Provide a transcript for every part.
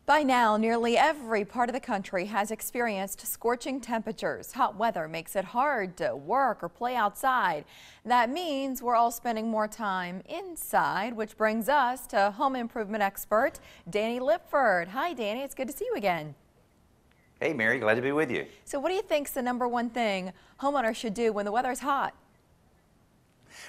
By now, nearly every part of the country has experienced scorching temperatures. Hot weather makes it hard to work or play outside. That means we're all spending more time inside, which brings us to home improvement expert Danny Lipford. Hi, Danny. It's good to see you again. Hey, Mary. Glad to be with you. So what do you think's the #1 thing homeowners should do when the weather's hot?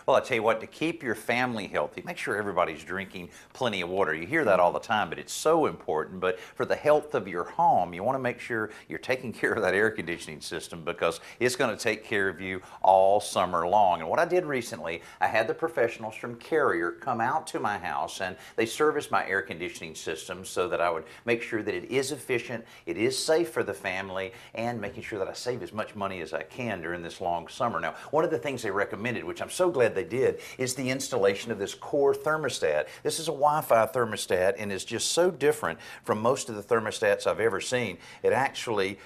Well, I tell you what, to keep your family healthy, make sure everybody's drinking plenty of water. You hear that all the time, but it's so important. But for the health of your home, you want to make sure you're taking care of that air conditioning system because it's going to take care of you all summer long. And what I did recently, I had the professionals from Carrier come out to my house and they serviced my air conditioning system so that I would make sure that it is efficient, it is safe for the family, and making sure that I save as much money as I can during this long summer. Now, one of the things they recommended, which I'm so glad they did, is the installation of this core thermostat. This is a Wi-Fi thermostat and is just so different from most of the thermostats I've ever seen. It actually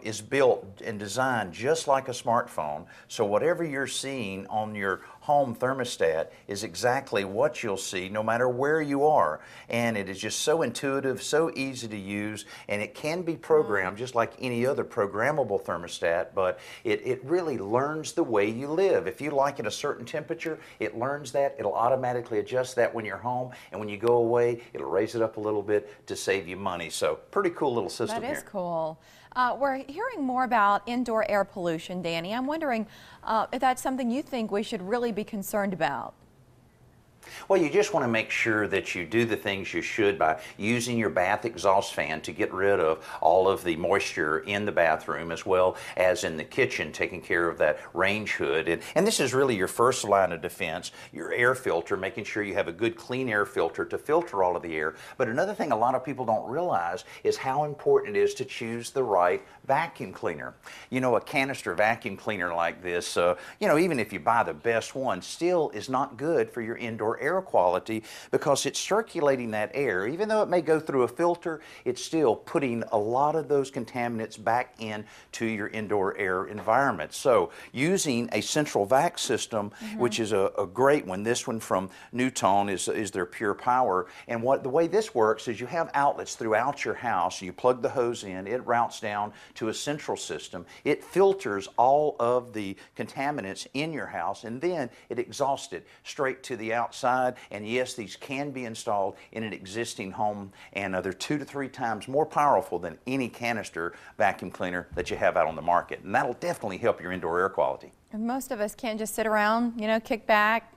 is built and designed just like a smartphone. So whatever you're seeing on your home thermostat is exactly what you'll see no matter where you are. And it is just so intuitive, so easy to use, and it can be programmed just like any other programmable thermostat, but it really learns the way you live. If you like it a certain temperature, it learns that. It'll automatically adjust that when you're home, and when you go away, it'll raise it up a little bit to save you money. So pretty cool little system here. That is cool. We're hearing more about indoor air pollution, Danny. I'm wondering if that's something you think we should really be concerned about. Well, you just want to make sure that you do the things you should by using your bath exhaust fan to get rid of all of the moisture in the bathroom, as well as in the kitchen, taking care of that range hood. And this is really your first line of defense, your air filter, making sure you have a good clean air filter to filter all of the air. But another thing a lot of people don't realize is how important it is to choose the right vacuum cleaner. You know, a canister vacuum cleaner like this, you know, even if you buy the best one, still is not good for your indoor air quality because it's circulating that air. Even though it may go through a filter, it's still putting a lot of those contaminants back into your indoor air environment. So using a central vac system, which is a great one, this one from Newton is their Pure Power. And the way this works is you have outlets throughout your house. You plug the hose in, it routes down to a central system. It filters all of the contaminants in your house, and then it exhausts it straight to the outside. And yes, these can be installed in an existing home, and they're 2 to 3 times more powerful than any canister vacuum cleaner that you have out on the market. And that'll definitely help your indoor air quality. And most of us can't just sit around, you know, kick back,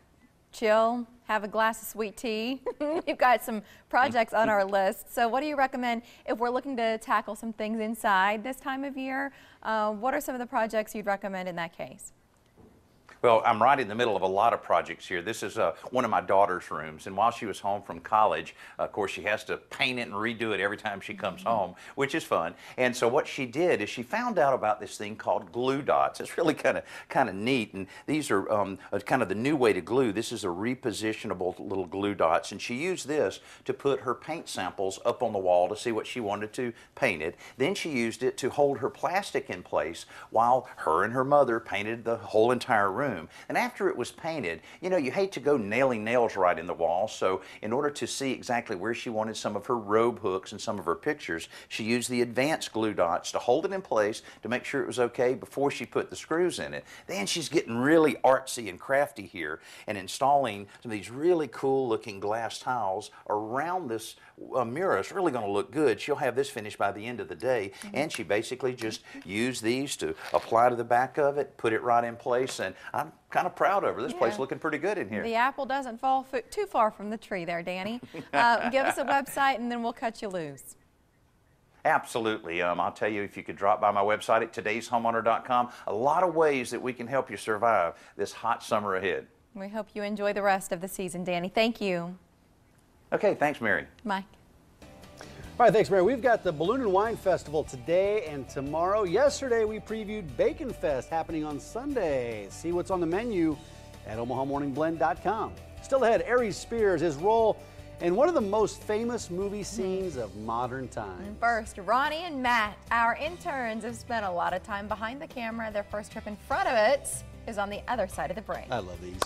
chill, have a glass of sweet tea. You've got some projects on our list. So what do you recommend if we're looking to tackle some things inside this time of year? What are some of the projects you'd recommend in that case? Well, I'm right in the middle of a lot of projects here. This is one of my daughter's rooms, and while she was home from college, of course, she has to paint it and redo it every time she comes home, which is fun. And so what she did is she found out about this thing called glue dots. It's really kind of neat, and these are kind of the new way to glue. This is a repositionable little glue dots, and she used this to put her paint samples up on the wall to see what she wanted to paint it. Then she used it to hold her plastic in place while her and her mother painted the whole entire room. And after it was painted, you know, you hate to go nailing nails right in the wall, so in order to see exactly where she wanted some of her robe hooks and some of her pictures, she used the advanced glue dots to hold it in place to make sure it was okay before she put the screws in it. Then she's getting really artsy and crafty here and installing some of these really cool looking glass tiles around this mirror. It's really going to look good. She'll have this finished by the end of the day, and she basically just used these to apply to the back of it, put it right in place, and I'm kind of proud of her. This place looking pretty good in here. The apple doesn't fall too far from the tree there, Danny. Give us a website and then we'll cut you loose. Absolutely. I'll tell you, if you could drop by my website at todayshomeowner.com, a lot of ways that we can help you survive this hot summer ahead. We hope you enjoy the rest of the season, Danny. Thank you. Okay, thanks, Mary. Mike. All right, thanks, Mary. We've got the Balloon and Wine Festival today and tomorrow. Yesterday, we previewed Bacon Fest happening on Sunday. See what's on the menu at OmahaMorningBlend.com. Still ahead, Aries Spears, his role in one of the most famous movie scenes of modern times. First, Ronnie and Matt, our interns, have spent a lot of time behind the camera. Their first trip in front of it is on the other side of the break. I love these.